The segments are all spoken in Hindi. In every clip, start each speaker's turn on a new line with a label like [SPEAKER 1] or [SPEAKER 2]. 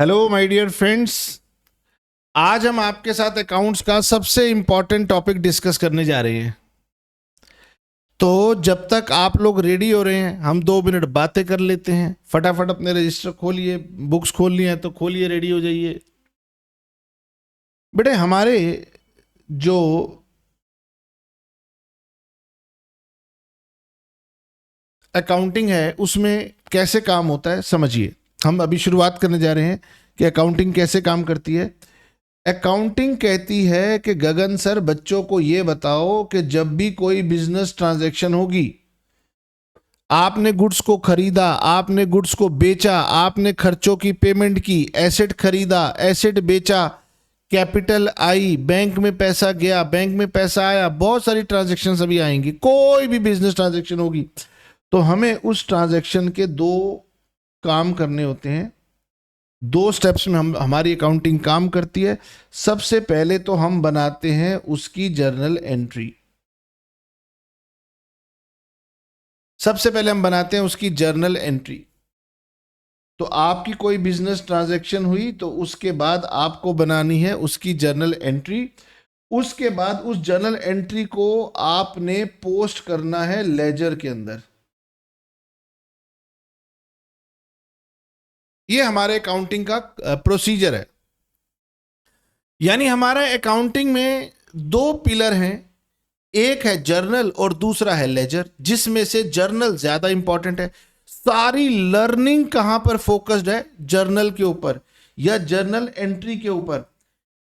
[SPEAKER 1] Hello my dear friends. आज हम आपके साथ अकाउंट्स का सबसे इंपॉर्टेंट टॉपिक डिस्कस करने जा रहे हैं। तो जब तक आप लोग रेडी हो रहे हैं हम 2 मिनट बातें कर लेते हैं। फटाफट अपने रजिस्टर खोलिए, बुक्स खोल लिए हैं तो खोलिए, रेडी हो जाइए। बेटे हमारे जो अकाउंटिंग है उसमें कैसे काम होता है समझिए। हम अभी शुरुआत करने जा रहे हैं कि अकाउंटिंग कैसे काम करती है। अकाउंटिंग कहती है कि गगन सर बच्चों को ये बताओ कि जब भी कोई बिजनेस ट्रांजैक्शन होगी, आपने गुड्स को खरीदा, आपने गुड्स को बेचा, आपने खर्चों की पेमेंट की, एसेट खरीदा, एसेट बेचा, कैपिटल आई, बैंक में पैसा गया, बैंक में पैसा आया, बहुत सारी ट्रांजैक्शन अभी आएंगी। कोई भी बिजनेस ट्रांजैक्शन होगी तो हमें उस ट्रांजैक्शन के 2 काम करने होते हैं। 2 स्टेप्स में हमारी अकाउंटिंग काम करती है। सबसे पहले तो हम बनाते हैं उसकी जर्नल एंट्री। सबसे पहले हम बनाते हैं उसकी जर्नल एंट्री। तो आपकी कोई बिजनेस ट्रांजैक्शन हुई तो उसके बाद आपको बनानी है उसकी जर्नल एंट्री। उसके बाद उस जर्नल एंट्री को आपने पोस्ट करना है लेजर के अंदर। ये हमारे अकाउंटिंग का प्रोसीजर है। यानी हमारा अकाउंटिंग में 2 पिलर हैं, एक है जर्नल और दूसरा है लेजर, जिसमें से जर्नल ज्यादा इंपॉर्टेंट है। सारी लर्निंग कहां पर फोकस्ड है? जर्नल के ऊपर या जर्नल एंट्री के ऊपर।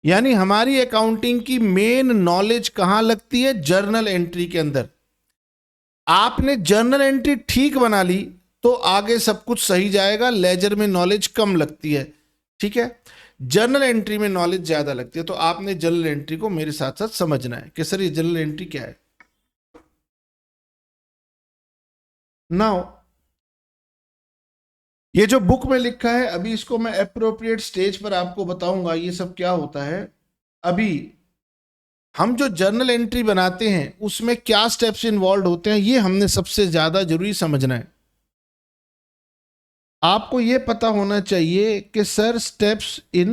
[SPEAKER 1] यानी हमारी अकाउंटिंग की मेन नॉलेज कहां लगती है? जर्नल एंट्री के अंदर। आपने जर्नल एंट्री ठीक बना ली तो आगे सब कुछ सही जाएगा। लेजर में नॉलेज कम लगती है, ठीक है। जर्नल एंट्री में नॉलेज ज्यादा लगती है। तो आपने जर्नल एंट्री को मेरे साथ साथ समझना है कि सर ये जर्नल एंट्री क्या है। नाउ ये जो बुक में लिखा है अभी इसको मैं एप्रोप्रिएट स्टेज पर आपको बताऊंगा ये सब क्या होता है। अभी हम जो जर्नल एंट्री बनाते हैं उसमें क्या स्टेप्स इन्वॉल्व होते हैं ये हमने सबसे ज्यादा जरूरी समझना है। आपको यह पता होना चाहिए कि sir steps in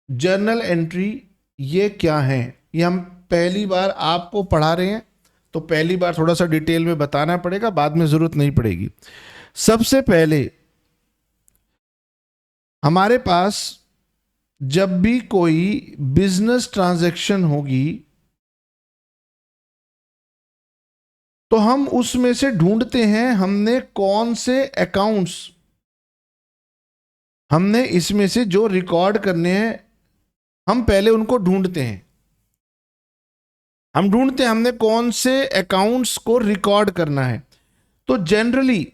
[SPEAKER 1] journal entry ये क्या हैं। ये हम पहली बार आपको पढ़ा रहे हैं तो पहली बार थोड़ा सा डिटेल में बताना पड़ेगा, बाद में जरूरत नहीं पड़ेगी। सबसे पहले हमारे पास जब भी कोई बिजनेस ट्रांजैक्शन होगी तो हम उसमें से ढूंढते हैं हमने कौन से अकाउंट्स, हमने इसमें से जो रिकॉर्ड करने हैं हम पहले उनको ढूंढते हैं। हम ढूंढते हैं हमने कौन से अकाउंट्स को रिकॉर्ड करना है। तो जनरली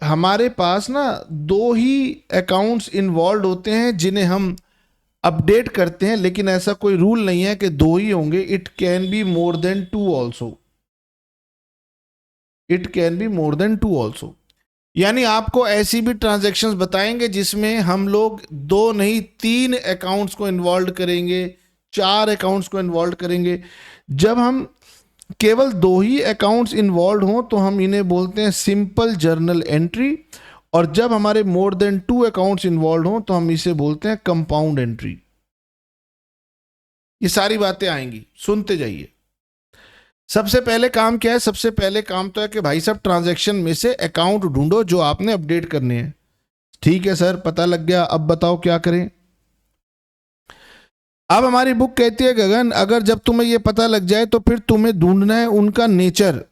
[SPEAKER 1] हमारे पास ना 2 ही अकाउंट्स इन्वॉल्व होते हैं जिन्हें हम अपडेट करते हैं, लेकिन ऐसा कोई रूल नहीं है कि 2 ही होंगे। It can be more than 2 also. It can be more than 2 also. यानी आपको ऐसी भी ट्रांजैक्शंस बताएंगे जिसमें हम लोग 2 नहीं 3 अकाउंट्स को इन्वॉल्व करेंगे, 4 अकाउंट्स को इन्वॉल्व करेंगे। जब हम केवल 2 ही अकाउंट्स इन्वॉल्व हों तो हम इन्हें बोलते हैं सिंपल जर्नल एंट्री, और जब हमारे मोर देन 2 अकाउंट्स इन्वॉल्व हों तो हम इसे बोलते हैं कंपाउंड एंट्री। ये सारी बातें आएंगी, सुनते जाइए। सबसे पहले काम क्या है? सबसे पहले काम तो है कि भाई साहब ट्रांजैक्शन में से अकाउंट ढूंढो जो आपने अपडेट करने हैं। ठीक है सर, पता लग गया, अब बताओ क्या करें। अब हमारी बुक कहती है गगन अगर जब तुम्हें यह पता लग जाए तो फिर तुम्हें ढूंढना है उनका नेचर।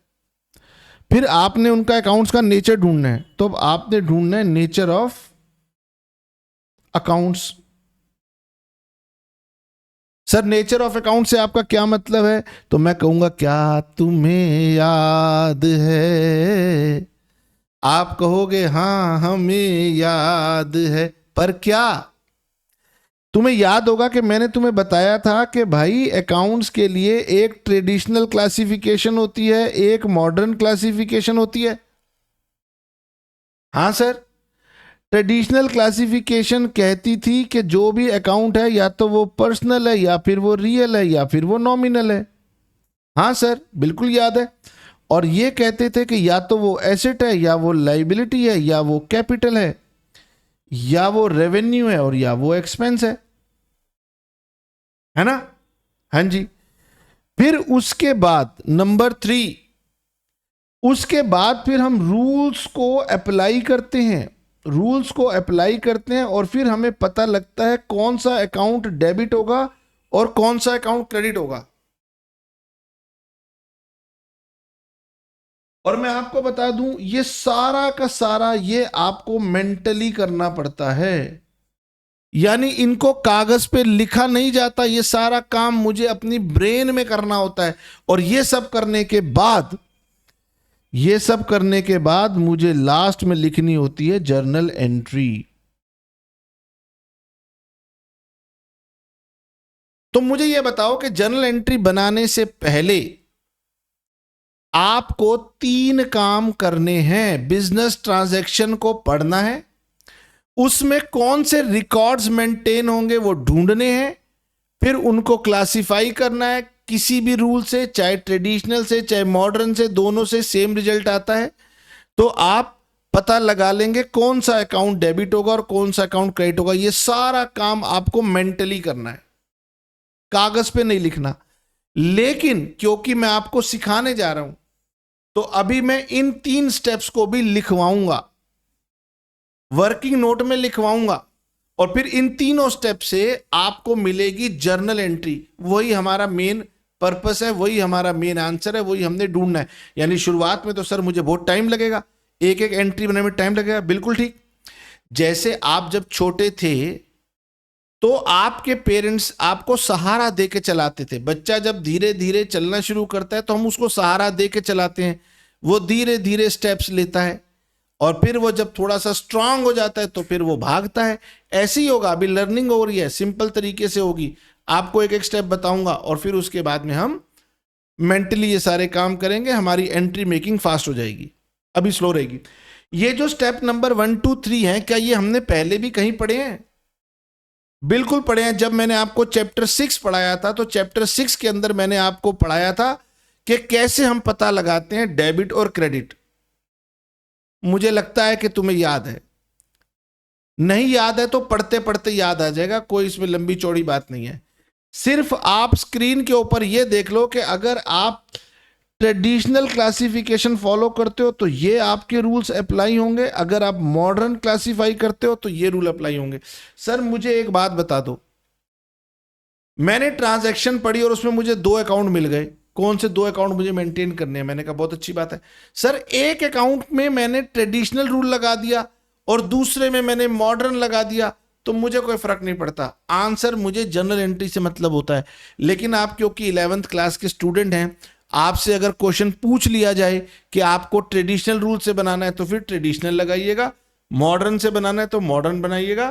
[SPEAKER 1] फिर आपने उनका अकाउंट्स का नेचर ढूंढना है। तो अब आपने ढूंढना है nature of accounts. Sir nature of account से आपका क्या मतलब है? तो मैं कहूंगा क्या तुम्हें याद है? आप कहोगे हाँ हमें याद है। पर क्या तुम्हें याद होगा कि मैंने तुम्हें बताया था कि भाई अकाउंट्स के लिए एक ट्रेडिशनल क्लासिफिकेशन होती है, एक मॉडर्न क्लासिफिकेशन होती है। हाँ सर, ट्रेडिशनल क्लासिफिकेशन कहती थी कि जो भी अकाउंट है या तो वो पर्सनल है या फिर वो रियल है या फिर वो नॉमिनल है। हाँ सर, बिल्कुल याद है। और ये कहते थे कि या तो वो एसेट है, या वो लाइबिलिटी है, या वो कैपिटल है, या वो रेवेन्यू है, और या वो एक्सपेंस है ना? हाँ जी। फिर उसके बाद नंबर 3, उसके बाद फिर हम रूल्स को अप्लाई करते हैं, रूल्स को अप्लाई करते हैं, और फिर हमें पता लगता है कौन सा अकाउंट डेबिट होगा और कौन सा अकाउंट क्रेडिट होगा। और मैं आपको बता दूं, ये सारा का सारा ये आपको मेंटली करना पड़ता है, यानी इनको कागज पे लिखा नहीं जाता, ये सारा काम मुझे अपनी ब्रेन में करना होता है। और ये सब करने के बाद, ये सब करने के बाद मुझे लास्ट में लिखनी होती है जर्नल एंट्री। तो मुझे यह बताओ कि जर्नल एंट्री बनाने से पहले आपको 3 काम करने हैं। बिजनेस ट्रांजैक्शन को पढ़ना है, उसमें कौन से रिकॉर्ड्स मेंटेन होंगे वो ढूंढने हैं, फिर उनको क्लासिफाई करना है किसी भी रूल से, चाहे ट्रेडिशनल से चाहे मॉडर्न से, दोनों से सेम रिजल्ट आता है। तो आप पता लगा लेंगे कौन सा अकाउंट डेबिट होगा और कौन सा अकाउंट क्रेडिट होगा। ये सारा काम आपको मेंटली करना है, कागज पे नहीं लिखना। लेकिन क्योंकि मैं आपको सिखाने जा रहा हूं, तो अभी मैं इन 3 स्टेप्स को भी लिखवाऊंगा, वर्किंग नोट में लिखवाऊंगा, और फिर इन तीनों स्टेप से आपको मिलेगी जर्नल एंट्री। वही हमारा मेन पर्पस है, वही हमारा मेन आंसर है, वही हमने ढूंढना है। यानी शुरुआत में तो सर मुझे बहुत टाइम लगेगा, एक एक एंट्री बनाने में टाइम लगेगा, बिल्कुल ठीक। जैसे आप जब छोटे थे तो आपके पेरेंट्स आपको सहारा दे के चलाते थे। बच्चा जब धीरे धीरे चलना शुरू करता है तो हम उसको सहारा दे के चलाते हैं, वो धीरे धीरे स्टेप्स लेता है, और फिर वो जब थोड़ा सा स्ट्रांग हो जाता है तो फिर वो भागता है। ऐसे ही होगा, अभी लर्निंग हो रही है, सिंपल तरीके से होगी। आपको एक एक स्टेप बताऊंगा और फिर उसके बाद में हम मेंटली ये सारे काम करेंगे, हमारी एंट्री मेकिंग फास्ट हो जाएगी, अभी स्लो रहेगी। ये जो स्टेप नंबर 1 2 3 है, क्या ये हमने पहले भी कहीं पढ़े हैं? बिल्कुल पढ़े हैं। जब मैंने आपको चैप्टर 6 पढ़ाया था तो चैप्टर 6 के अंदर मैंने आपको पढ़ाया था कि कैसे हम पता लगाते हैं डेबिट और क्रेडिट। मुझे लगता है कि तुम्हें याद है। नहीं याद है तो पढ़ते पढ़ते याद आ जाएगा, कोई इसमें लंबी चौड़ी बात नहीं है। सिर्फ आप स्क्रीन के ऊपर यह देख लो कि अगर आप ट्रेडिशनल क्लासिफिकेशन फॉलो करते हो तो ये आपके रूल्स अप्लाई होंगे, अगर आप मॉडर्न क्लासिफाई करते हो तो ये रूल अप्लाई होंगे। सर मुझे एक बात बता दो, मैंने ट्रांजैक्शन पढ़ी और उसमें मुझे 2 अकाउंट मिल गए, कौन से 2 अकाउंट मुझे मेंटेन करने हैं? मैंने कहा बहुत अच्छी बात है। सर एक अकाउंट में मैंने ट्रेडिशनल रूल लगा दिया और दूसरे में मैंने मॉडर्न लगा दिया, तो मुझे कोई फर्क नहीं पड़ता। आंसर मुझे जनरल एंट्री से मतलब होता है। लेकिन आप क्योंकि 11th क्लास के स्टूडेंट हैं, आपसे अगर क्वेश्चन पूछ लिया जाए कि आपको ट्रेडिशनल रूल से बनाना है तो फिर ट्रेडिशनल लगाइएगा, मॉडर्न से बनाना है तो मॉडर्न बनाइएगा।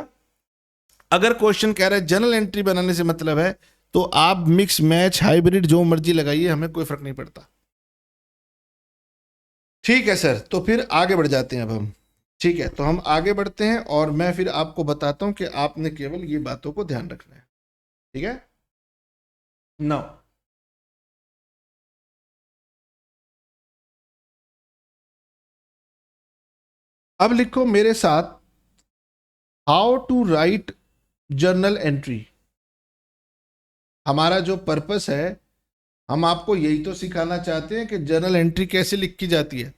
[SPEAKER 1] अगर क्वेश्चन कह रहा है जनरल एंट्री बनाने से मतलब है, तो आप मिक्स मैच हाइब्रिड जो मर्जी लगाइए, हमें कोई फर्क नहीं पड़ता। ठीक है सर, तो फिर आगे बढ़ जाते हैं अब हम। ठीक है, तो हम आगे बढ़ते हैं और मैं फिर आपको बताता हूं कि आपने केवल ये बातों को ध्यान रखना है। ठीक है, नो अब लिखो मेरे साथ, how to write journal entry. हमारा जो पर्पस है, हम आपको यही तो सिखाना चाहते हैं कि जर्नल एंट्री कैसे लिखी जाती है।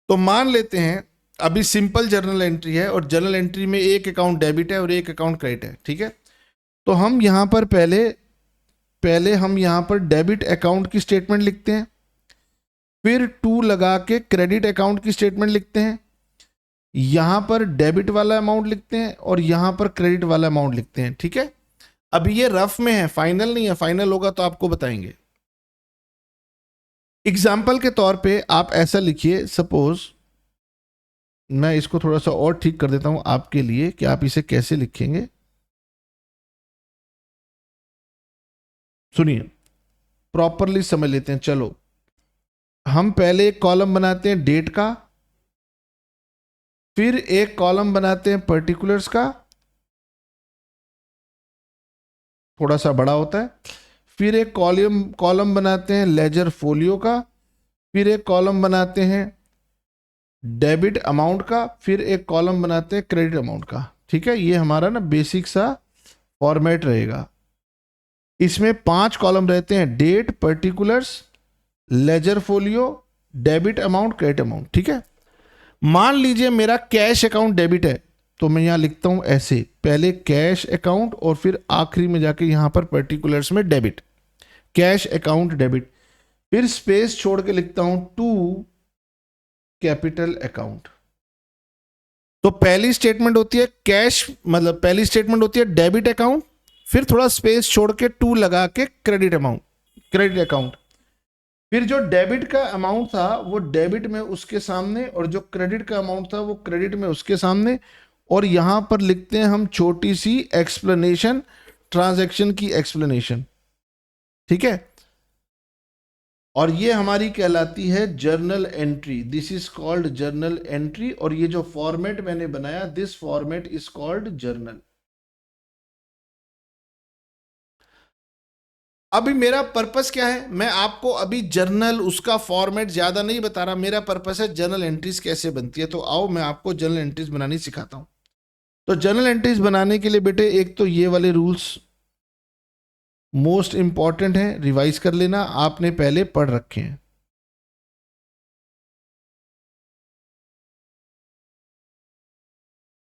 [SPEAKER 1] तो मान लेते हैं अभी सिंपल जर्नल एंट्री है और जर्नल एंट्री में एक अकाउंट डेबिट है और एक अकाउंट क्रेडिट है। ठीक है, तो हम यहां पर पहले पहले हम यहां पर डेबिट अकाउंट की स्टेटमेंट लिखते हैं, फिर 2 लगा के क्रेडिट अकाउंट की स्टेटमेंट लिखते हैं, यहां पर डेबिट वाला अमाउंट लिखते हैं और यहां पर क्रेडिट वाला अमाउंट लिखते हैं। ठीक है, अभी ये रफ में है, फाइनल नहीं है, फाइनल होगा तो आपको बताएंगे। एग्जाम्पल के तौर पे आप ऐसा लिखिए, सपोज मैं इसको थोड़ा सा और ठीक कर देता हूं आपके लिए कि आप इसे कैसे लिखेंगे। सुनिए, प्रॉपरली समझ लेते हैं। चलो, हम पहले एक कॉलम बनाते हैं डेट का, फिर एक कॉलम बनाते हैं पर्टिकुलर्स का, थोड़ा सा बड़ा होता है, फिर एक कॉलम बनाते हैं लेजर फोलियो का, फिर एक कॉलम बनाते हैं डेबिट अमाउंट का, फिर एक कॉलम बनाते हैं क्रेडिट अमाउंट का। ठीक है, ये हमारा ना बेसिक सा फॉर्मेट रहेगा। इसमें 5 कॉलम रहते हैं, date, particulars, ledger folio, debit amount, credit amount. ठीक है, मान लीजिए मेरा कैश अकाउंट डेबिट है, तो मैं यहां लिखता हूं ऐसे, पहले कैश अकाउंट और फिर आखिरी में जाके यहां पर पर्टिकुलर्स में डेबिट, कैश अकाउंट डेबिट, फिर स्पेस छोड़ के लिखता हूं टू कैपिटल अकाउंट। तो पहली स्टेटमेंट होती है कैश, मतलब पहली स्टेटमेंट होती है डेबिट अकाउंट, फिर थोड़ा स्पेस छोड़ के टू लगा के क्रेडिट अमाउंट, क्रेडिट अकाउंट। फिर जो डेबिट का अमाउंट था वो डेबिट में उसके सामने, और जो क्रेडिट का अमाउंट था वो क्रेडिट में उसके सामने। और यहां पर लिखते हैं हम छोटी सी एक्सप्लेनेशन, ट्रांजैक्शन की एक्सप्लेनेशन। ठीक है, और ये हमारी कहलाती है journal entry. This is called journal entry. और ये जो फॉर्मेट मैंने बनाया, this format is called journal. अभी मेरा पर्पस क्या है, मैं आपको अभी जर्नल उसका फॉर्मेट ज्यादा नहीं बता रहा, मेरा पर्पस है जर्नल एंट्रीज कैसे बनती है। तो आओ मैं आपको जर्नल एंट्रीज बनानी सिखाता हूं। तो जर्नल एंट्रीज बनाने के लिए बेटे एक तो ये वाले रूल्स मोस्ट इंपॉर्टेंट है, रिवाइज कर लेना, आपने पहले पढ़ रखे हैं।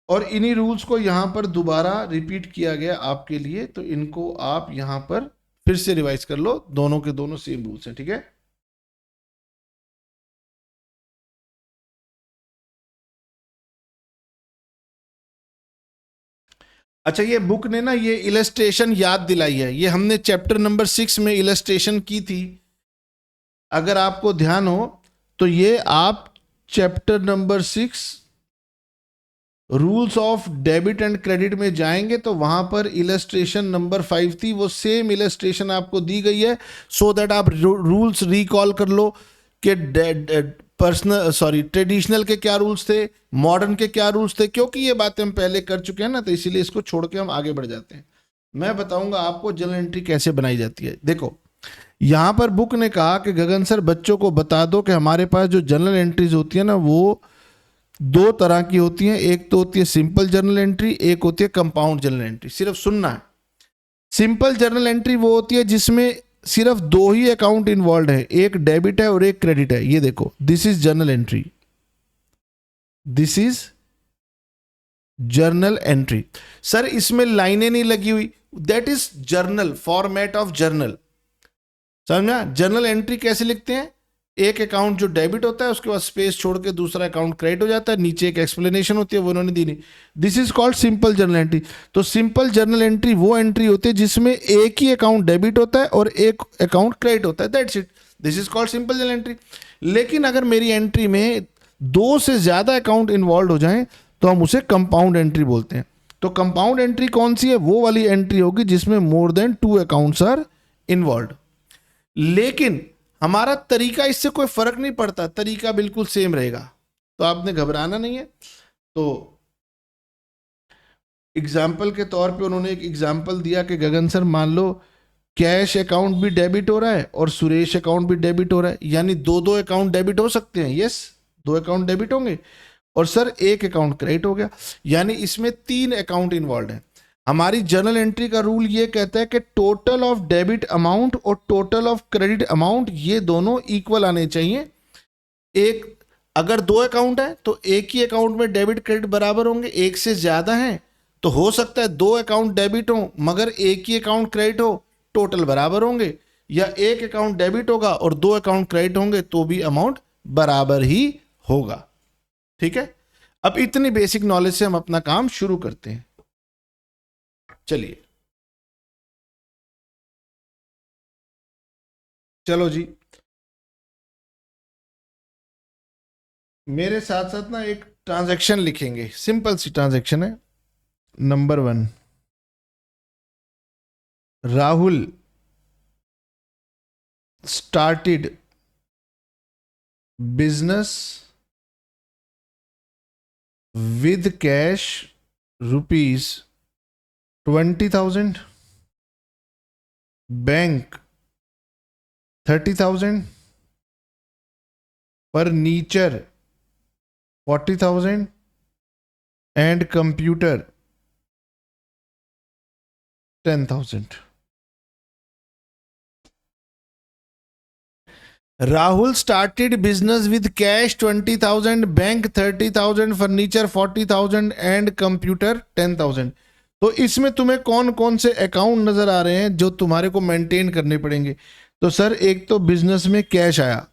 [SPEAKER 1] और इन्हीं रूल्स को यहां पर दोबारा रिपीट किया गया आपके लिए, तो इनको आप यहां पर फिर से रिवाइज कर लो, दोनों के दोनों सेम रूल्स हैं। ठीक है, अच्छा ये बुक ने ना ये इलस्ट्रेशन याद दिलाई है, ये हमने चैप्टर नंबर 6 में इलस्ट्रेशन की थी, अगर आपको ध्यान हो तो। ये आप chapter number 6 rules of debit and credit में जाएंगे तो वहां पर इलस्ट्रेशन नंबर 5 थी, वो सेम इलस्ट्रेशन आपको दी गई है, सो दैट आप रूल्स रिकॉल कर लो कि पर्सनल सॉरी ट्रेडिशनल के क्या रूल्स थे, मॉडर्न के क्या रूल्स थे। क्योंकि ये बातें हम पहले कर चुके हैं ना, तो इसीलिए इसको छोड़ के हम आगे बढ़ जाते हैं। मैं बताऊंगा आपको जर्नल एंट्री कैसे बनाई जाती है। देखो, यहां पर बुक ने कहा कि गगन सर बच्चों को बता दो कि हमारे पास जो जर्नल एंट्रीज होती है ना, वो दो तरह की होती हैं। एक तो होती है सिंपल जर्नल एंट्री, एक होती है कंपाउंड जर्नल एंट्री। सिर्फ सुनना है, सिंपल जर्नल एंट्री वो होती है जिसमें सिर्फ दो ही अकाउंट इन्वॉल्व है, एक डेबिट है और एक क्रेडिट है। ये देखो, this is journal entry, this is journal entry. Sir इसमें लाइनें नहीं लगी हुई, that is journal, format of journal. समझा? जर्नल एंट्री कैसे लिखते हैं, एक अकाउंट जो डेबिट होता है उसके बाद स्पेस छोड़ के दूसरा अकाउंट क्रेडिट हो जाता है, नीचे एक एक्सप्लेनेशन होती है, वो उन्होंने दी नहीं। This is called simple journal entry. तो सिंपल जर्नल एंट्री वो एंट्री होती है जिसमें एक ही अकाउंट डेबिट होता है और एक अकाउंट क्रेडिट होता है, that's it, this is called simple journal entry. लेकिन अगर मेरी एंट्री में दो से ज्यादा अकाउंट इन्वॉल्व हो जाए तो हम उसे कंपाउंड एंट्री बोलते हैं। तो कंपाउंड एंट्री कौन सी है, वो वाली एंट्री होगी जिसमें more than 2 accounts are involve. लेकिन हमारा तरीका इससे कोई फर्क नहीं पड़ता, तरीका बिल्कुल सेम रहेगा, तो आपने घबराना नहीं है। तो एग्जाम्पल के तौर पे उन्होंने एक एग्जाम्पल दिया कि गगन सर मान लो कैश अकाउंट भी डेबिट हो रहा है और सुरेश अकाउंट भी डेबिट हो रहा है, यानी दो दो अकाउंट डेबिट हो सकते हैं। यस, दो अकाउंट डेबिट होंगे और सर एक अकाउंट क्रेडिट हो गया, यानी इसमें 3 अकाउंट इन्वॉल्व हैं। हमारी जर्नल एंट्री का रूल ये कहता है कि टोटल ऑफ डेबिट अमाउंट और टोटल ऑफ क्रेडिट अमाउंट ये दोनों इक्वल आने चाहिए। एक, अगर दो अकाउंट है तो एक ही अकाउंट में डेबिट क्रेडिट बराबर होंगे, एक से ज्यादा है तो हो सकता है दो अकाउंट डेबिट हो मगर एक ही अकाउंट क्रेडिट हो, टोटल बराबर होंगे। या एक अकाउंट डेबिट होगा और दो अकाउंट क्रेडिट होंगे तो भी अमाउंट बराबर ही होगा। ठीक है, अब इतनी बेसिक नॉलेज से हम अपना काम शुरू करते हैं। चलिए, चलो जी, मेरे साथ साथ ना एक ट्रांजैक्शन लिखेंगे, सिंपल सी ट्रांजैक्शन है। Number 1, Rahul started business with cash rupees 20,000, bank 30,000, furniture 40,000 and computer 10,000। Rahul started business with cash 20,000, bank 30,000, furniture 40,000 and computer 10,000। तो इसमें तुम्हें कौन कौन से अकाउंट नजर आ रहे हैं जो तुम्हारे को मेंटेन करने पड़ेंगे? तो सर एक तो बिजनेस में कैश आया,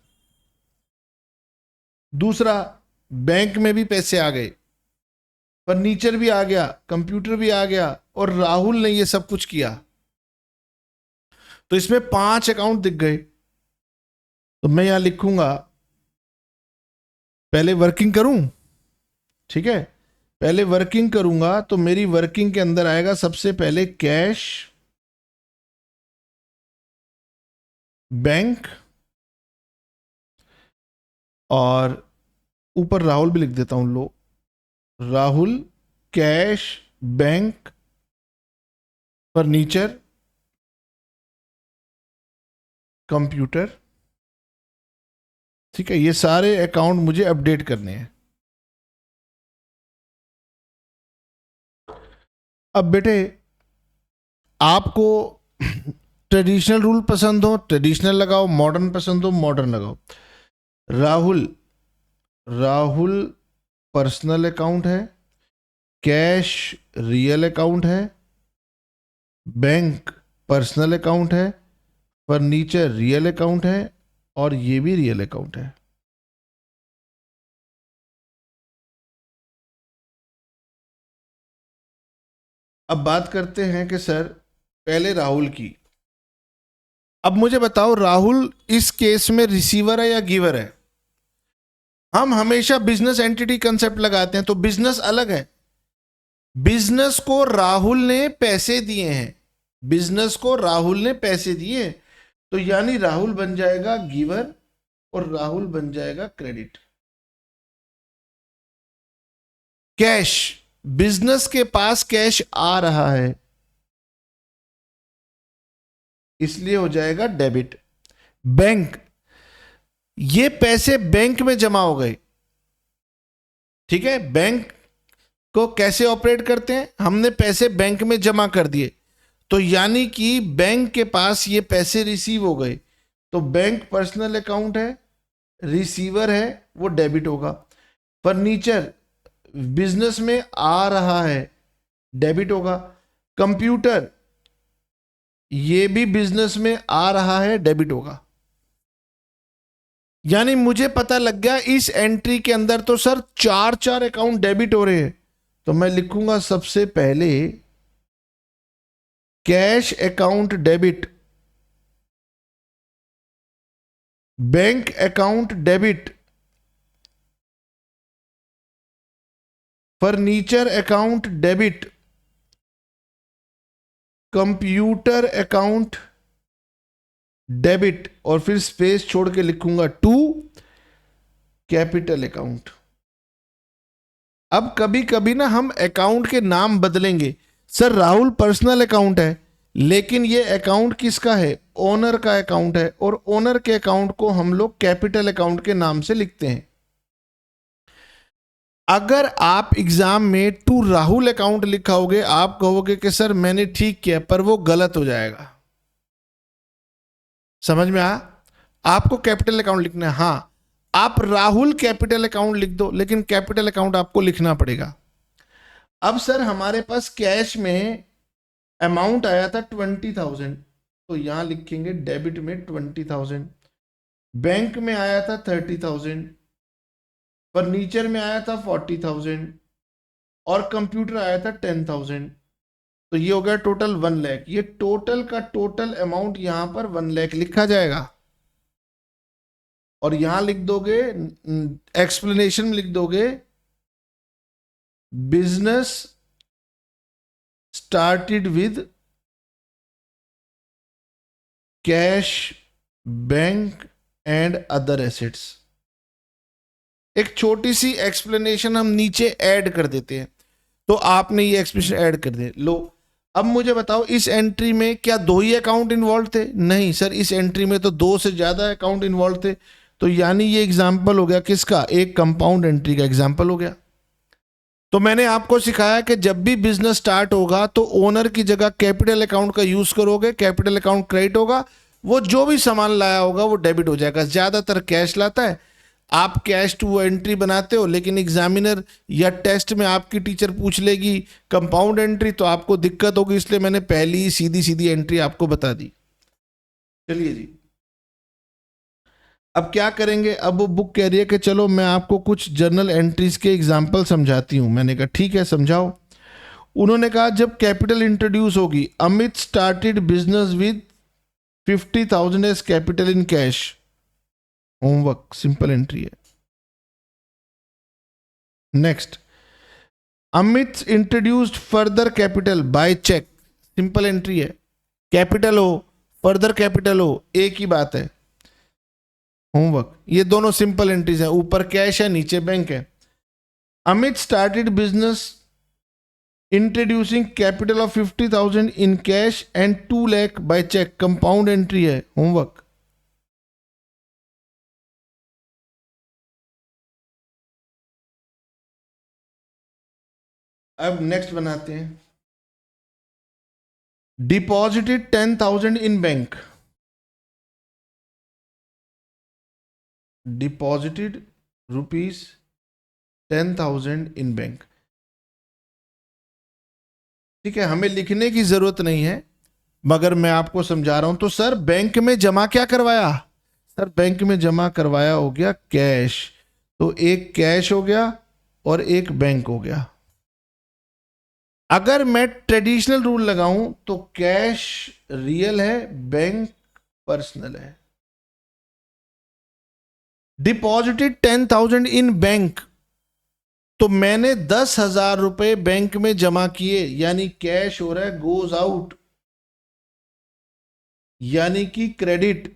[SPEAKER 1] दूसरा बैंक में भी पैसे आ गए, फर्नीचर भी आ गया, कंप्यूटर भी आ गया, और राहुल ने ये सब कुछ किया। तो इसमें 5 अकाउंट दिख गए। तो मैं यहां लिखूंगा, पहले वर्किंग करूं, ठीक है, पहले वर्किंग करूंगा तो मेरी वर्किंग के अंदर आएगा सबसे पहले कैश, बैंक, और ऊपर राहुल भी लिख देता हूं। लो, Rahul, cash, bank, furniture, computer. ठीक है, ये सारे अकाउंट मुझे अपडेट करने हैं। अब बेटे आपको ट्रेडिशनल रूल पसंद हो ट्रेडिशनल लगाओ, मॉडर्न पसंद हो मॉडर्न लगाओ। राहुल पर्सनल अकाउंट है, कैश रियल अकाउंट है, बैंक पर्सनल अकाउंट है, फर्नीचर रियल अकाउंट है, और ये भी रियल अकाउंट है। अब बात करते हैं कि सर पहले राहुल की। अब मुझे बताओ, राहुल इस केस में रिसीवर है या गिवर है? हम हमेशा बिजनेस एंटिटी कंसेप्ट लगाते हैं, तो बिजनेस अलग है। बिजनेस को राहुल ने पैसे दिए हैं, बिजनेस को राहुल ने पैसे दिए हैं, तो यानी राहुल बन जाएगा गिवर और राहुल बन जाएगा क्रेडिट। कैश, बिजनेस के पास कैश आ रहा है, इसलिए हो जाएगा डेबिट। बैंक, ये पैसे बैंक में जमा हो गए। ठीक है, बैंक को कैसे ऑपरेट करते हैं? हमने पैसे बैंक में जमा कर दिए, तो यानी कि बैंक के पास ये पैसे रिसीव हो गए, तो बैंक पर्सनल अकाउंट है, रिसीवर है, वो डेबिट होगा। फर्नीचर बिजनेस में आ रहा है, डेबिट होगा। कंप्यूटर ये भी बिजनेस में आ रहा है, डेबिट होगा। यानी मुझे पता लग गया इस एंट्री के अंदर तो सर 4 अकाउंट डेबिट हो रहे हैं। तो मैं लिखूंगा सबसे पहले cash account debit, bank account debit, furniture account debit, computer account debit, और फिर स्पेस छोड़ के लिखूंगा टू कैपिटल अकाउंट। अब कभी कभी ना हम अकाउंट के नाम बदलेंगे। सर राहुल पर्सनल अकाउंट है, लेकिन ये अकाउंट किसका है? ओनर का अकाउंट है, और ओनर के अकाउंट को हम लोग कैपिटल अकाउंट के नाम से लिखते हैं। अगर आप एग्जाम में टू राहुल अकाउंट लिखाओगे, आप कहोगे कि सर मैंने ठीक किया, पर वो गलत हो जाएगा। समझ में आया? आपको कैपिटल अकाउंट लिखना है। हाँ, आप राहुल कैपिटल अकाउंट लिख दो, लेकिन कैपिटल अकाउंट आपको लिखना पड़ेगा। अब सर हमारे पास कैश में अमाउंट आया था 20,000, तो यहां लिखेंगे डेबिट में 20,000। बैंक में आया था 30,000, फर्नीचर में आया था 40,000, और कंप्यूटर आया था 10,000। तो ये हो गया टोटल 1 लाख। ये टोटल का टोटल अमाउंट यहां पर 1 लाख लिखा जाएगा, और यहां लिख दोगे, एक्सप्लेनेशन में लिख दोगे, business started with cash, bank and other assets. एक छोटी सी एक्सप्लेनेशन हम नीचे ऐड कर देते हैं, तो आपने ये एक्सप्लेनेशन ऐड कर दिया। लो, अब मुझे बताओ इस एंट्री में क्या 2 ही अकाउंट इन्वॉल्व थे? नहीं सर, इस एंट्री में तो 2 से ज्यादा अकाउंट इन्वॉल्व थे। तो यानी ये एग्जाम्पल हो गया किसका, एक कंपाउंड एंट्री का एग्जाम्पल हो गया। तो मैंने आपको सिखाया कि जब भी बिजनेस स्टार्ट होगा तो ओनर की जगह कैपिटल अकाउंट का यूज करोगे, कैपिटल अकाउंट क्रेडिट होगा, वो जो भी सामान लाया होगा वो डेबिट हो जाएगा। ज्यादातर कैश लाता है, आप कैश टू एंट्री बनाते हो, लेकिन एग्जामिनर या टेस्ट में आपकी टीचर पूछ लेगी कंपाउंड एंट्री, तो आपको दिक्कत होगी, इसलिए मैंने पहली ही सीधी सीधी एंट्री आपको बता दी। चलिए जी, अब क्या करेंगे, अब वो बुक कह रही है कि चलो मैं आपको कुछ जर्नल एंट्रीज के एग्जाम्पल समझाती हूं। मैंने कहा ठीक है समझाओ। उन्होंने कहा जब कैपिटल इंट्रोड्यूस होगी, Amit started business with 50,000 as capital in cash. Homework, simple entry है। Next, Amit introduced further capital by cheque. Simple entry है, कैपिटल हो फर्दर कैपिटल हो एक ही बात है। होमवर्क, ये दोनों सिंपल एंट्रीज है, ऊपर कैश है नीचे बैंक है। Amit started business introducing capital of 50,000 in cash and 2 lakh by cheque. Compound entry है। होमवर्क, अब नेक्स्ट बनाते हैं। Deposited 10,000 in bank. Deposited ₹10,000 in bank. ठीक है, हमें लिखने की जरूरत नहीं है, मगर मैं आपको समझा रहा हूं। तो सर बैंक में जमा क्या करवाया, सर बैंक में जमा करवाया हो गया कैश, तो एक कैश हो गया और एक बैंक हो गया। अगर मैं ट्रेडिशनल रूल लगाऊं तो कैश रियल है, बैंक पर्सनल है। डिपॉजिटेड 10,000 इन बैंक, तो मैंने 10,000 रुपए बैंक में जमा किए, यानी कैश हो रहा है, गोज आउट यानी कि क्रेडिट,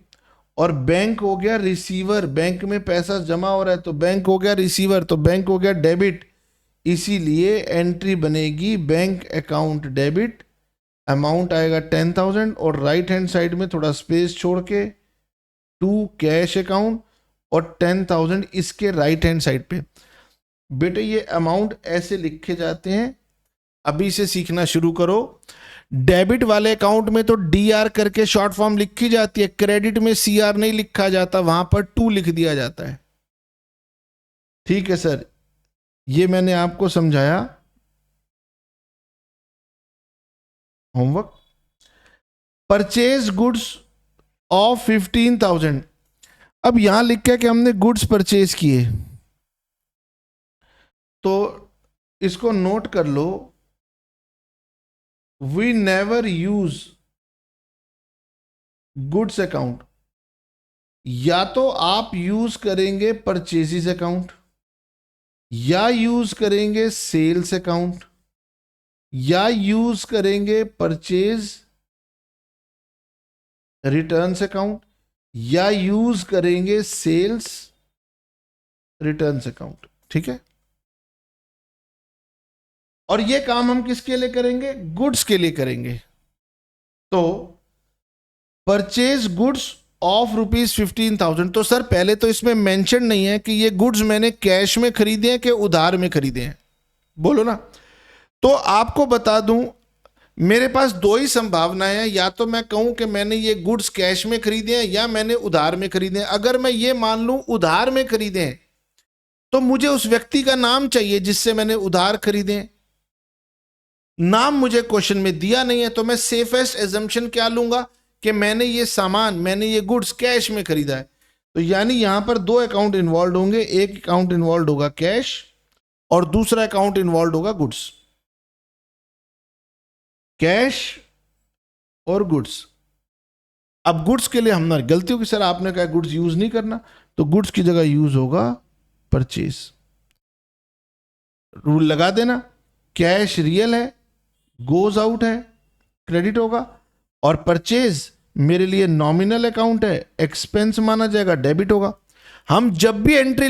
[SPEAKER 1] और बैंक हो गया रिसीवर, बैंक में पैसा जमा हो रहा है तो बैंक हो गया रिसीवर, तो बैंक हो गया डेबिट। इसीलिए एंट्री बनेगी बैंक अकाउंट डेबिट, अमाउंट आएगा 10,000 और राइट हैंड साइड में थोड़ा स्पेस छोड़ के टू कैश अकाउंट और 10,000 इसके राइट हैंड साइड पे। बेटे ये अमाउंट ऐसे लिखे जाते हैं, अभी से सीखना शुरू करो। डेबिट वाले अकाउंट में तो डीआर करके शॉर्ट फॉर्म लिखी जाती है, क्रेडिट में सीआर नहीं लिखा जाता, वहां पर 2 लिख दिया जाता है। ठीक है सर, ये मैंने आपको समझाया। Homework, purchase goods of 15,000। अब यहां लिख के कि हमने गुड्स परचेज किए, तो इसको नोट कर लो, we never use goods account. या तो आप यूज करेंगे परचेजेस अकाउंट, या यूज करेंगे सेल्स अकाउंट, या यूज करेंगे परचेज रिटर्न्स अकाउंट, या यूज करेंगे सेल्स रिटर्न्स अकाउंट। ठीक है, और ये काम हम किसके लिए करेंगे, गुड्स के लिए करेंगे। तो परचेज गुड्स ऑफ ₹15,000, तो सर पहले तो इसमें मेंशन नहीं है कि ये गुड्स मैंने कैश में खरीदे हैं कि उधार में खरीदे हैं, बोलो ना। तो आपको बता दूं, मेरे पास 2 ही संभावनाएं हैं, या तो मैं कहूं कि मैंने ये गुड्स कैश में खरीदे हैं या मैंने उधार में खरीदे हैं। अगर मैं ये मान लूं उधार में खरीदे हैं, तो मुझे उस व्यक्ति का नाम चाहिए जिससे मैंने उधार खरीदे हैं। नाम मुझे क्वेश्चन में दिया नहीं है, तो मैं सेफेस्ट एजम्पशन क्या लूंगा कि मैंने ये सामान, मैंने ये गुड्स कैश में खरीदा है। तो यानी यहां पर 2 अकाउंट इन्वॉल्व होंगे, एक अकाउंट इन्वॉल्व होगा कैश और दूसरा अकाउंट इन्वॉल्व होगा गुड्स। कैश और गुड्स। अब गुड्स के लिए हमने गलती होगी, सर आपने कहा गुड्स यूज नहीं करना, तो गुड्स की जगह यूज होगा परचेज। रूल लगा देना, कैश रियल है, गोज आउट है, क्रेडिट होगा, और परचेज मेरे लिए नॉमिनल अकाउंट है, एक्सपेंस माना जाएगा, डेबिट होगा। हम जब भी एंट्री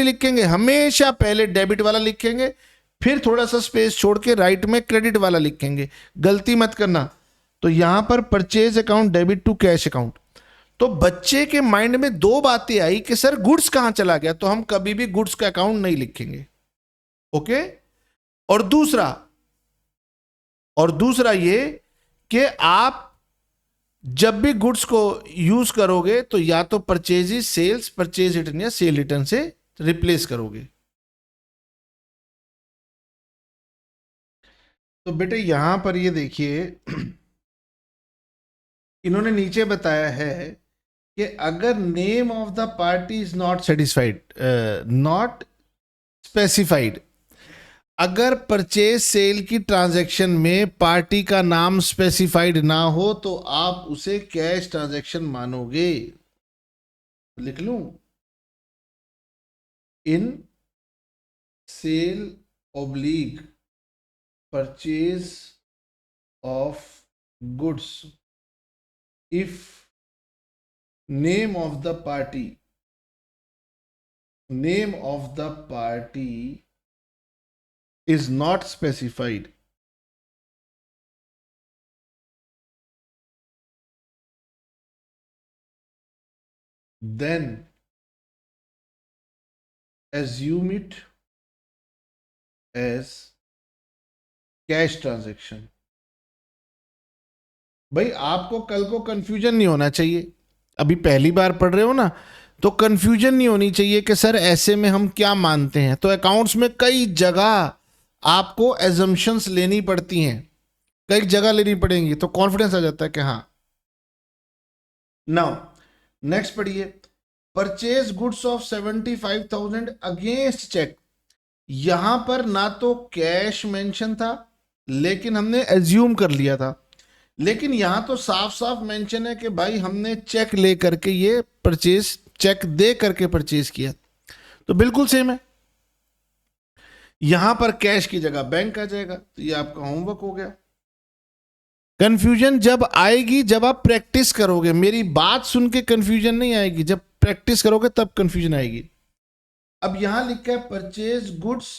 [SPEAKER 1] लिखेंगे हमेशा पहले डेबिट वाला लिखेंगे, फिर थोड़ा सा स्पेस छोड़ के राइट में क्रेडिट वाला लिखेंगे, गलती मत करना। तो यहां पर purchase account debit to cash account, तो बच्चे के माइंड में दो बातें आई कि सर गुड्स कहां चला गया, तो हम कभी भी गुड्स का अकाउंट नहीं लिखेंगे। ओके। और दूसरा ये कि आप जब भी गुड्स को यूज करोगे तो या तो परचेज सेल्स परचेज रिटर्न या सेल रिटर्न से रिप्लेस करोगे। तो बेटे यहां पर ये देखिए, इन्होंने नीचे बताया है कि अगर name of the party is not satisfied, not specified, अगर परचेज सेल की ट्रांजैक्शन में पार्टी का नाम स्पेसिफाइड ना हो तो आप उसे कैश ट्रांजैक्शन मानोगे। लिख लूं, in sale oblique purchase of goods, if name of the party is not specified, then assume it as cash transaction. भाई आपको कल को कंफ्यूजन नहीं होना चाहिए, अभी पहली बार पढ़ रहे हो ना, तो कंफ्यूजन नहीं होनी चाहिए कि सर ऐसे में हम क्या मानते हैं। तो अकाउंट्स में कई जगह आपको एजम्पशंस लेनी पड़ती हैं, कई जगह लेनी पड़ेंगी, तो कॉन्फिडेंस आ जाता है कि हाँ। नाउ नेक्स्ट पढ़िए, purchase goods of 75,000 against cheque. यहां पर ना तो कैश मेंशन था, लेकिन हमने एज्यूम कर लिया था, लेकिन यहां तो साफ साफ मेंशन है कि भाई हमने चेक ले करके ये परचेज, चेक दे करके परचेज किया, तो बिल्कुल सेम है। यहां पर कैश की जगह बैंक आ जाएगा, तो ये आपका होमवर्क हो गया। कंफ्यूजन जब आएगी जब आप प्रैक्टिस करोगे, मेरी बात सुन के कंफ्यूजन नहीं आएगी, जब प्रैक्टिस करोगे तब कंफ्यूजन आएगी। अब यहां लिखा है purchase goods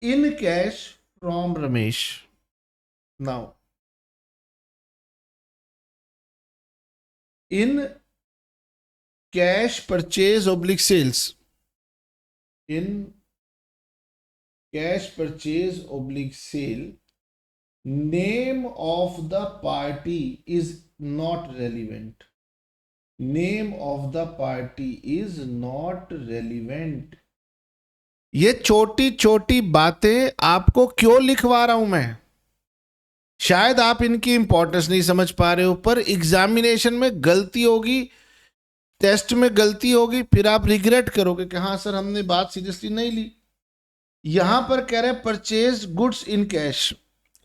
[SPEAKER 1] in cash from Ramesh. Now in cash purchase oblique sales, in cash purchase oblique sale, name of the party is not relevant, name of the party is not relevant. ये छोटी छोटी बातें आपको क्यों लिखवा रहा हूं मैं, शायद आप इनकी इंपॉर्टेंस नहीं समझ पा रहे हो, पर एग्जामिनेशन में गलती होगी, टेस्ट में गलती होगी, फिर आप रिग्रेट करोगे कि हाँ सर हमने बात सीरियसली नहीं ली। यहां पर कह रहे हैं परचेज गुड्स इन कैश,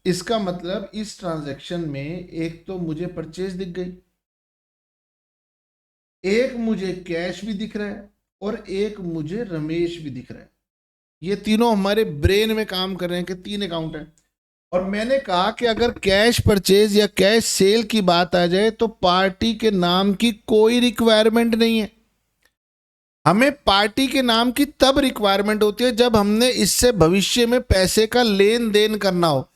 [SPEAKER 1] इसका मतलब इस ट्रांजैक्शन में एक तो मुझे परचेज दिख गई, एक मुझे कैश भी दिख रहा है, और एक मुझे रमेश भी दिख रहा है। ये तीनों हमारे ब्रेन में काम कर रहे हैं कि 3 अकाउंट है। और मैंने कहा कि अगर कैश परचेज या कैश सेल की बात आ जाए तो पार्टी के नाम की कोई रिक्वायरमेंट नहीं है। हमें पार्टी के नाम की तब रिक्वायरमेंट होती है जब हमने इससे भविष्य में पैसे का लेन देन करना हो।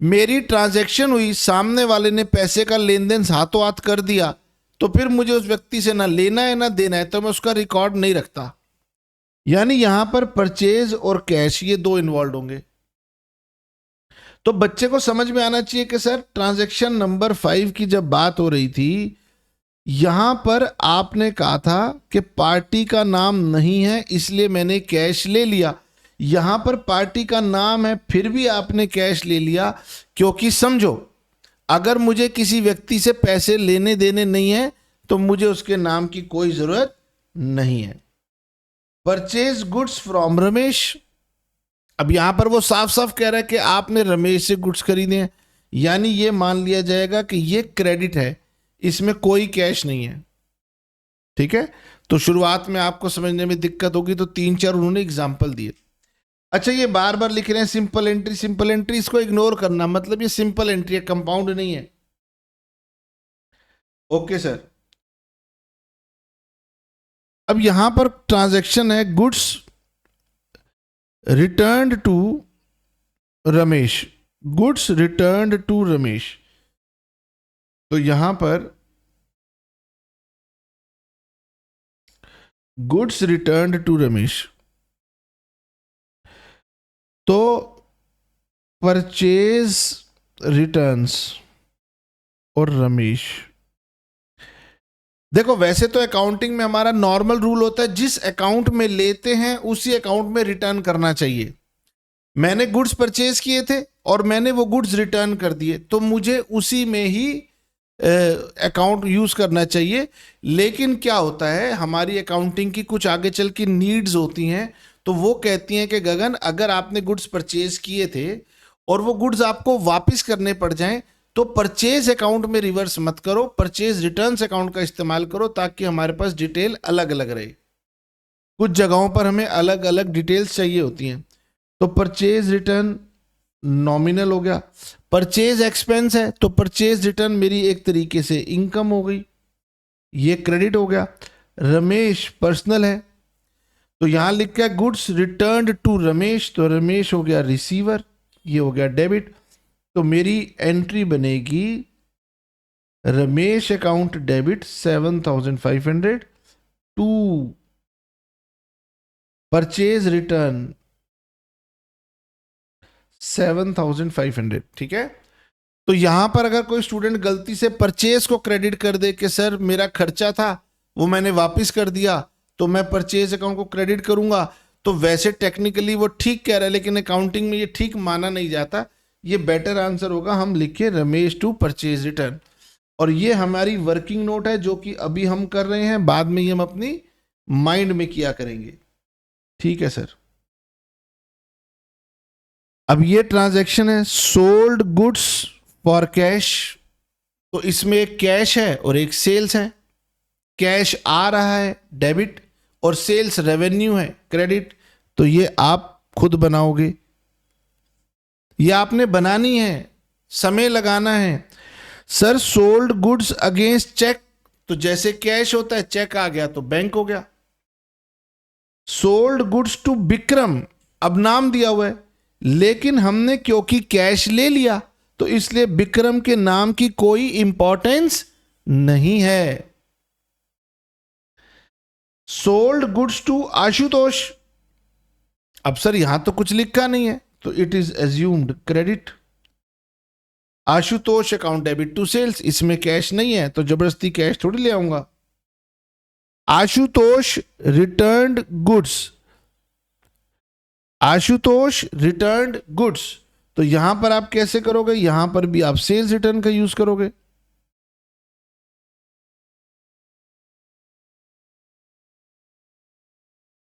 [SPEAKER 1] मेरी ट्रांजैक्शन हुई, सामने वाले ने पैसे का लेन देन हाथों हाथ कर दिया, तो फिर मुझे उस व्यक्ति से ना लेना है ना देना है, तो मैं उसका रिकॉर्ड नहीं रखता। यानी यहां पर परचेज और कैश ये दो इन्वॉल्व होंगे। तो बच्चे को समझ में आना चाहिए कि सर ट्रांजैक्शन नंबर 5 की जब बात हो रही थी, यहां पर आपने कहा था कि पार्टी का नाम नहीं है इसलिए मैंने कैश ले लिया। यहां पर पार्टी का नाम है फिर भी आपने कैश ले लिया, क्योंकि समझो अगर मुझे किसी व्यक्ति से पैसे लेने देने नहीं है तो मुझे उसके नाम की कोई जरूरत नहीं है। परचेज गुड्स फ्रॉम रमेश, अब यहां पर वो साफ साफ कह रहा है कि आपने रमेश से गुड्स खरीदे हैं, यानी ये मान लिया जाएगा कि ये क्रेडिट है, इसमें कोई कैश नहीं है। ठीक है, तो शुरुआत में आपको समझने में दिक्कत होगी, तो 3-4 उन्होंने एग्जाम्पल दिए। अच्छा, ये बार बार लिख रहे हैं सिंपल एंट्री, सिंपल एंट्री इसको इग्नोर करना, मतलब ये सिंपल एंट्री है, कंपाउंड नहीं है। Okay sir. अब यहां पर ट्रांजैक्शन है goods returned to Ramesh, goods returned to Ramesh, तो यहां पर गुड्स रिटर्न्ड टू रमेश, तो परचेज रिटर्न्स और रमेश। देखो वैसे तो अकाउंटिंग में हमारा नॉर्मल रूल होता है जिस अकाउंट में लेते हैं उसी अकाउंट में रिटर्न करना चाहिए। मैंने गुड्स परचेज किए थे और मैंने वो गुड्स रिटर्न कर दिए, तो मुझे उसी में ही अकाउंट यूज करना चाहिए। लेकिन क्या होता है, हमारी अकाउंटिंग की कुछ आगे चल की नीड्स होती हैं, तो वो कहती हैं कि गगन अगर आपने गुड्स परचेज किए थे और वो गुड्स आपको वापस करने पड़ जाएं तो परचेज अकाउंट में रिवर्स मत करो, परचेज रिटर्न्स अकाउंट का इस्तेमाल करो, ताकि हमारे पास डिटेल अलग अलग रहे। कुछ जगहों पर हमें अलग अलग डिटेल्स चाहिए होती हैं। तो परचेज रिटर्न नॉमिनल हो गया, परचेज एक्सपेंस है तो परचेज रिटर्न मेरी एक तरीके से इनकम हो गई, ये क्रेडिट हो गया। रमेश पर्सनल है तो यहां लिख के गुड्स रिटर्न्ड टू रमेश, तो रमेश हो गया रिसीवर, ये हो गया डेबिट। तो मेरी एंट्री बनेगी Ramesh account debit 7,500 to purchase return 7,500। ठीक है, तो यहां पर अगर कोई स्टूडेंट गलती से परचेज को क्रेडिट कर दे कि सर मेरा खर्चा था वो मैंने वापस कर दिया, तो मैं परचेज अकाउंट को क्रेडिट करूंगा, तो वैसे टेक्निकली वो ठीक कह रहा है लेकिन अकाउंटिंग में ये ठीक माना नहीं जाता। ये बेटर आंसर होगा, हम लिखे रमेश टू परचेज रिटर्न। और ये हमारी वर्किंग नोट है जो कि अभी हम कर रहे हैं, बाद में ये हम अपनी माइंड में किया करेंगे। ठीक है सर। अब ये ट्रांजैक्शन है सोल्ड गुड्स फॉर कैश, तो इसमें एक कैश है और एक सेल्स है। कैश आ रहा है डेबिट और सेल्स रेवेन्यू है क्रेडिट, तो ये आप खुद बनाओगे, ये आपने बनानी है, समय लगाना है। Sir sold goods against cheque, तो जैसे कैश होता है चेक आ गया तो बैंक हो गया। सोल्ड गुड्स टू विक्रम, अब नाम दिया हुआ है लेकिन हमने क्योंकि कैश ले लिया तो इसलिए विक्रम के नाम की कोई इंपॉर्टेंस नहीं है। सोल्ड गुड्स टू आशुतोष, अब सर यहां तो कुछ लिखा नहीं है तो it is assumed credit. Ashutosh account debit to sales, इसमें कैश नहीं है तो जबरदस्ती कैश थोड़ी ले आऊंगा। Ashutosh returned goods, Ashutosh returned goods, तो यहां पर आप कैसे करोगे, यहां पर भी आप सेल्स रिटर्न का यूज करोगे।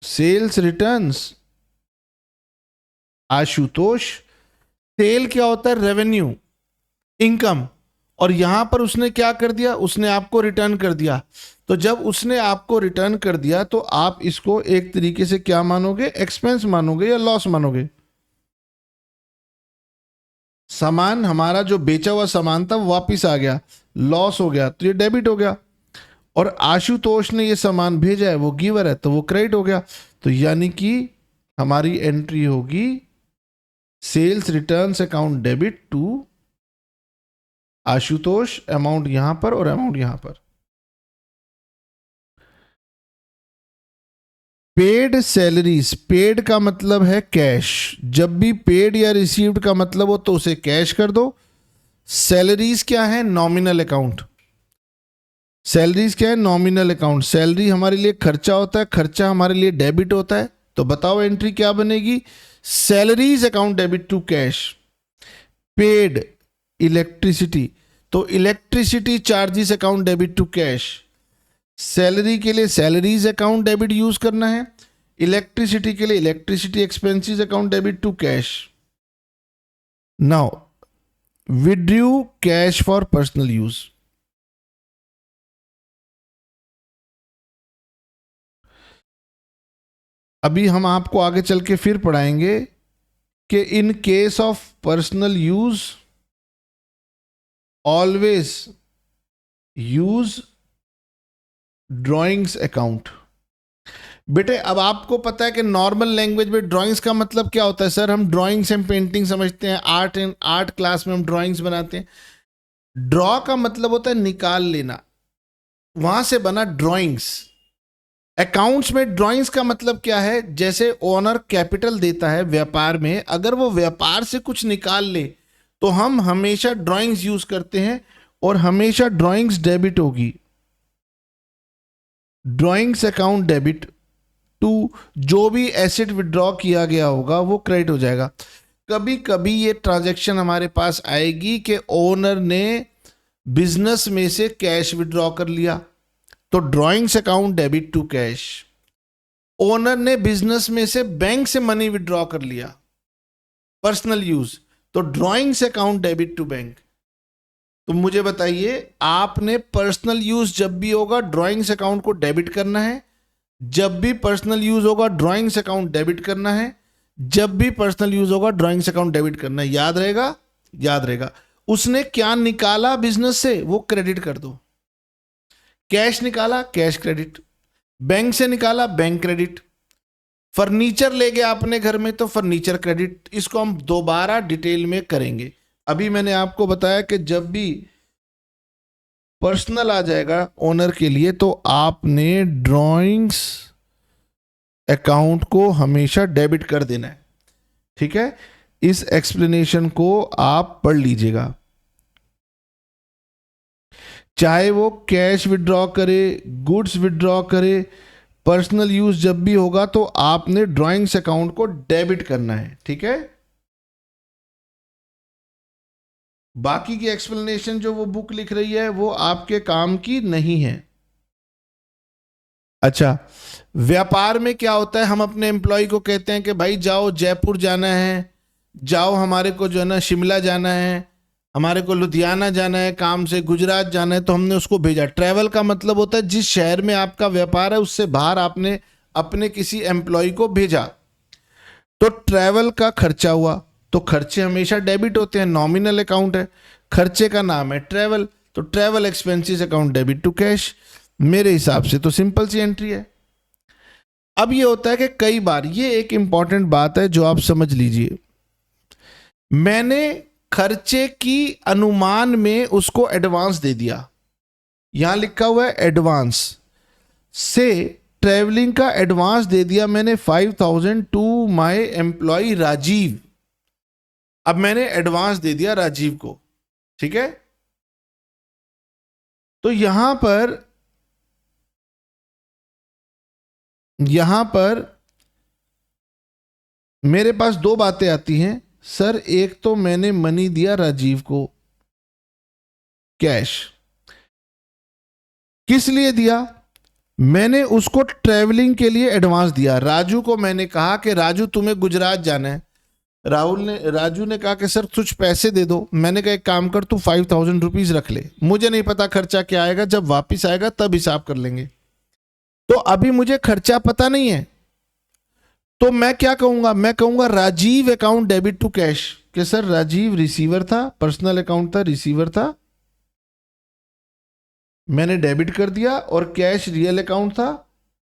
[SPEAKER 1] सेल्स रिटर्न्स आशुतोष, सेल क्या होता है, रेवेन्यू, इनकम, और यहां पर उसने क्या कर दिया, उसने आपको रिटर्न कर दिया। तो जब उसने आपको रिटर्न कर दिया तो आप इसको एक तरीके से क्या मानोगे, एक्सपेंस मानोगे या लॉस मानोगे। सामान हमारा जो बेचा हुआ सामान था वो वापिस आ गया, लॉस हो गया तो ये डेबिट हो गया। और आशुतोष ने ये सामान भेजा है, वो गिवर है तो वो क्रेडिट हो गया। तो यानी कि हमारी एंट्री होगी sales returns account debit to Ashutosh, amount यहां पर और अमाउंट यहां पर। पेड सैलरीज, पेड का मतलब है कैश, जब भी पेड या रिसीव्ड का मतलब हो तो उसे कैश कर दो। सैलरीज क्या है, नॉमिनल अकाउंट, सैलरीज क्या है, नॉमिनल अकाउंट। सैलरी हमारे लिए खर्चा होता है, खर्चा हमारे लिए डेबिट होता है, तो बताओ एंट्री क्या बनेगी, salaries account debit to cash. Paid electricity, तो electricity charges account debit to cash. Salary के लिए सैलरीज अकाउंट डेबिट यूज करना है, इलेक्ट्रिसिटी के लिए electricity expenses account debit to cash. Now withdrew cash for personal use, अभी हम आपको आगे चल के फिर पढ़ाएंगे कि in case of personal use always use drawings account. बेटे अब आपको पता है कि नॉर्मल लैंग्वेज में ड्राइंग्स का मतलब क्या होता है, सर हम ड्राइंग्स एंड पेंटिंग समझते हैं, आर्ट क्लास में हम ड्राइंग्स बनाते हैं। ड्रॉ का मतलब होता है निकाल लेना, वहां से बना ड्राइंग्स। अकाउंट्स में ड्राइंग्स का मतलब क्या है? जैसे ओनर कैपिटल देता है व्यापार में, अगर वो व्यापार से कुछ निकाल ले तो हम हमेशा ड्राइंग्स यूज करते हैं, और हमेशा ड्राइंग्स डेबिट होगी। ड्राइंग्स अकाउंट डेबिट टू, जो भी एसेट विड्रॉ किया गया होगा वो क्रेडिट हो जाएगा। कभी कभी ये ट्रांजैक्शन हमारे पास आएगी कि ओनर ने बिजनेस में से कैश विड्रॉ कर लिया, तो drawings account debit to cash. Owner ने बिजनेस में से बैंक से मनी विड्रॉ कर लिया पर्सनल यूज, तो drawings account debit to bank. तो मुझे बताइए, आपने पर्सनल यूज जब भी होगा ड्राइंग्स अकाउंट को डेबिट करना है, जब भी पर्सनल यूज होगा ड्राइंग्स अकाउंट डेबिट करना है, जब भी पर्सनल यूज होगा ड्राइंग्स अकाउंट डेबिट करना है। याद रहेगा? याद रहेगा। उसने क्या निकाला बिजनेस से वो क्रेडिट कर दो। कैश निकाला, कैश क्रेडिट। बैंक से निकाला, बैंक क्रेडिट। फर्नीचर ले गया अपने घर में तो फर्नीचर क्रेडिट। इसको हम दोबारा डिटेल में करेंगे। अभी मैंने आपको बताया कि जब भी पर्सनल आ जाएगा ओनर के लिए तो आपने ड्राइंग्स अकाउंट को हमेशा डेबिट कर देना है। ठीक है, इस एक्सप्लेनेशन को आप पढ़ लीजिएगा। चाहे वो कैश विड्रॉ करे, गुड्स विड्रॉ करे, पर्सनल यूज जब भी होगा तो आपने ड्राइंग्स अकाउंट को डेबिट करना है। ठीक है, बाकी की एक्सप्लेनेशन जो वो बुक लिख रही है वो आपके काम की नहीं है। अच्छा, व्यापार में क्या होता है, हम अपने एम्प्लॉय को कहते हैं कि भाई जाओ जयपुर जाना है, जाओ हमारे को जो है ना शिमला जाना है, हमारे को लुधियाना जाना है काम से, गुजरात जाना है, तो हमने उसको भेजा। ट्रैवल का मतलब होता है जिस शहर में आपका व्यापार है उससे बाहर आपने अपने किसी एम्प्लॉय को भेजा, तो ट्रैवल का खर्चा हुआ। तो खर्चे हमेशा डेबिट होते हैं, नॉमिनल अकाउंट है, खर्चे का नाम है ट्रैवल, तो travel expenses account debit to cash. मेरे हिसाब से तो सिंपल सी एंट्री है। अब ये होता है कि कई बार, ये एक इंपॉर्टेंट बात है जो आप समझ लीजिए, मैंने खर्चे की अनुमान में उसको एडवांस दे दिया। यहां लिखा हुआ है एडवांस से, ट्रेवलिंग का एडवांस दे दिया मैंने 5,000 टू माय एम्प्लॉय राजीव। अब मैंने एडवांस दे दिया राजीव को। ठीक है, तो यहां पर मेरे पास दो बातें आती हैं। सर, एक तो मैंने मनी दिया राजीव को कैश, किस लिए दिया? मैंने उसको ट्रैवलिंग के लिए एडवांस दिया। राजू को मैंने कहा कि राजू तुम्हें गुजरात जाना है। राजू ने कहा कि सर कुछ पैसे दे दो। मैंने कहा एक काम कर, तू 5,000 रुपीज रख ले, मुझे नहीं पता खर्चा क्या आएगा, जब वापिस आएगा तब हिसाब कर लेंगे। तो अभी मुझे खर्चा पता नहीं है, तो मैं क्या कहूंगा? मैं कहूंगा Rajeev account debit to cash, कि सर राजीव रिसीवर था, पर्सनल अकाउंट था, रिसीवर था, मैंने डेबिट कर दिया, और कैश रियल अकाउंट था,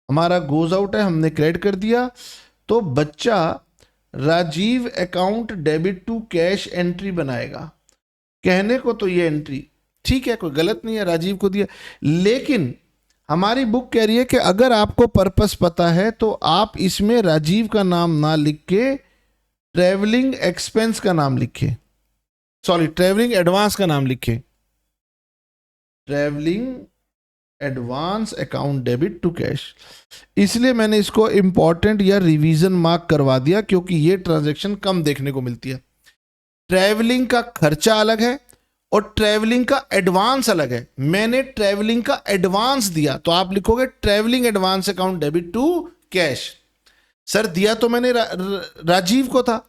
[SPEAKER 1] हमारा गोज आउट है, हमने क्रेडिट कर दिया। तो बच्चा Rajeev account debit to cash entry बनाएगा। कहने को तो ये एंट्री ठीक है, कोई गलत नहीं है, राजीव को दिया, लेकिन हमारी बुक कह रही है कि अगर आपको पर्पस पता है तो आप इसमें राजीव का नाम ना लिख के ट्रेवलिंग एक्सपेंस का नाम लिखे, सॉरी ट्रेवलिंग एडवांस का नाम लिखे, travelling advance account debit to cash. इसलिए मैंने इसको इंपॉर्टेंट या रिवीजन मार्क करवा दिया, क्योंकि ये ट्रांजैक्शन कम देखने को मिलती है। ट्रैवलिंग का खर्चा अलग है और ट्रैवलिंग का एडवांस अलग है। मैंने ट्रैवलिंग का एडवांस दिया, तो आप लिखोगे travelling advance account debit to cash. Sir दिया तो मैंने राजीव को था,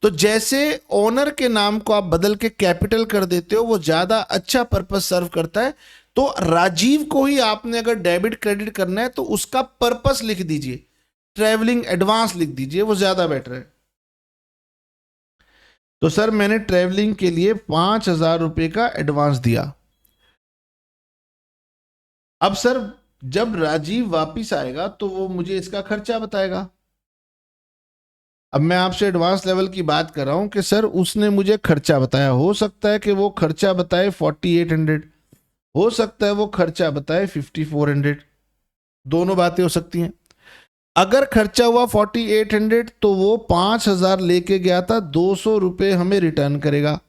[SPEAKER 1] तो जैसे ओनर के नाम को आप बदल के कैपिटल कर देते हो, वो ज्यादा अच्छा पर्पस सर्व करता है। तो राजीव को ही आपने अगर डेबिट क्रेडिट करना है तो उसका पर्पस लिख दीजिए, ट्रैवलिंग एडवांस लिख दीजिए, वो ज्यादा बेटर है। तो सर मैंने ट्रैवलिंग के लिए 5,000 रुपए का एडवांस दिया। अब सर जब राजीव वापिस आएगा तो वो मुझे इसका खर्चा बताएगा। अब मैं आपसे एडवांस लेवल की बात कर रहा हूं कि सर उसने मुझे खर्चा बताया, हो सकता है कि वो खर्चा बताए 4,800, हो सकता है वो खर्चा बताए 5,400। दोनों बातें हो सकती हैं। अगर खर्चा हुआ 4800 तो वो 5000 लेके गया था, 200 रुपए हमें रिटर्न करेगा।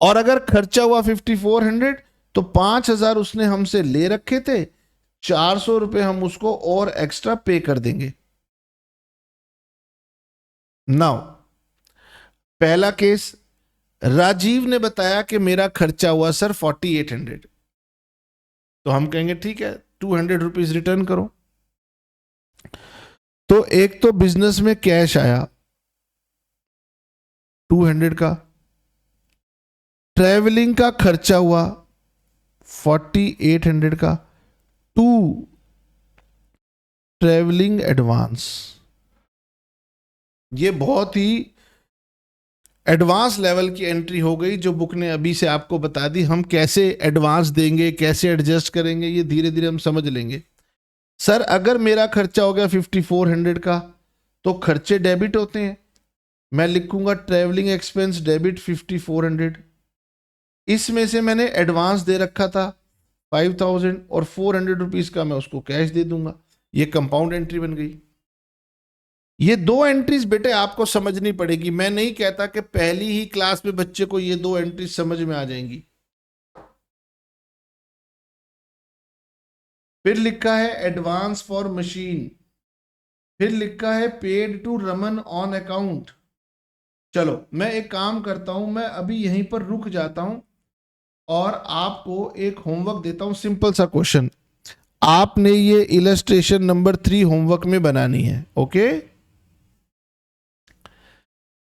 [SPEAKER 1] और अगर खर्चा हुआ 5400 तो 5000 उसने हमसे ले रखे थे, 400 रुपए हम उसको और एक्स्ट्रा पे कर देंगे। नाउ पहला केस, राजीव ने बताया कि मेरा खर्चा हुआ सर 4800, तो हम कहेंगे ठीक है 200 रुपीज रिटर्न करो। तो एक तो बिजनेस में कैश आया 200 का, ट्रैवलिंग का खर्चा हुआ 4800 का, टू ट्रैवलिंग एडवांस। ये बहुत ही एडवांस लेवल की एंट्री हो गई जो बुक ने अभी से आपको बता दी। हम कैसे एडवांस देंगे, कैसे एडजस्ट करेंगे, ये धीरे धीरे हम समझ लेंगे। सर अगर मेरा खर्चा हो गया 5400 का तो खर्चे डेबिट होते हैं, मैं लिखूंगा ट्रैवलिंग एक्सपेंस डेबिट 5400। इसमें से मैंने एडवांस दे रखा था 5000 और 400 रुपीज का मैं उसको कैश दे दूंगा। ये कंपाउंड एंट्री बन गई। ये दो एंट्रीज बेटे आपको समझनी पड़ेगी। मैं नहीं कहता कि पहली ही क्लास में बच्चे को ये दो एंट्रीज समझ में आ जाएंगी। फिर लिखा है एडवांस फॉर मशीन, फिर लिखा है paid to Raman on account. चलो मैं एक काम करता हूं, मैं अभी यहीं पर रुक जाता हूं और आपको एक होमवर्क देता हूं। सिंपल सा क्वेश्चन, आपने ये इलस्ट्रेशन नंबर 3 होमवर्क में बनानी है। ओके,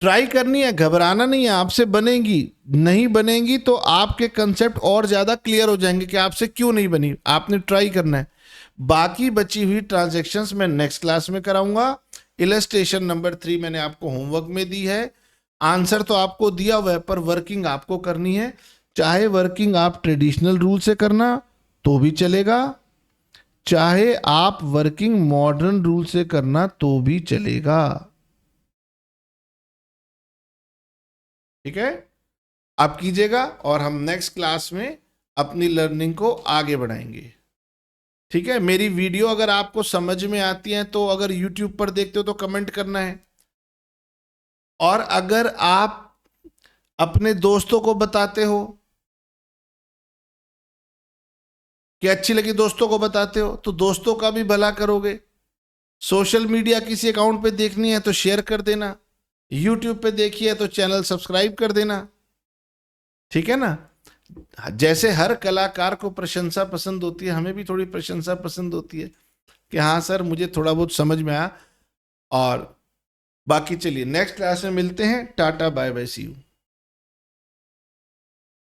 [SPEAKER 1] ट्राई करनी है, घबराना नहीं है। आपसे बनेगी, नहीं बनेगी तो आपके कंसेप्ट और ज्यादा क्लियर हो जाएंगे कि आपसे क्यों नहीं बनी। आपने ट्राई करना है। बाकी बची हुई ट्रांजैक्शंस मैं नेक्स्ट क्लास में कराऊंगा। इलस्ट्रेशन नंबर 3 मैंने आपको होमवर्क में दी है, आंसर तो आपको दिया हुआ है पर वर्किंग आपको करनी है। चाहे वर्किंग आप ट्रेडिशनल रूल से करना तो भी चलेगा, चाहे आप वर्किंग मॉडर्न रूल से करना तो भी चलेगा। ठीक है, आप कीजिएगा और हम नेक्स्ट क्लास में अपनी लर्निंग को आगे बढ़ाएंगे। ठीक है, मेरी वीडियो अगर आपको समझ में आती है तो अगर YouTube पर देखते हो तो कमेंट करना है, और अगर आप अपने दोस्तों को बताते हो कि अच्छी लगी, दोस्तों को बताते हो तो दोस्तों का भी भला करोगे। सोशल मीडिया किसी अकाउंट पे देखनी है तो शेयर कर देना, YouTube पे देखी है तो चैनल सब्सक्राइब कर देना। ठीक है ना, जैसे हर कलाकार को प्रशंसा पसंद होती है, हमें भी थोड़ी प्रशंसा पसंद होती है कि हाँ सर मुझे थोड़ा बहुत समझ में आया। और बाकी चलिए नेक्स्ट क्लास में मिलते हैं। Tata bye bye, see you.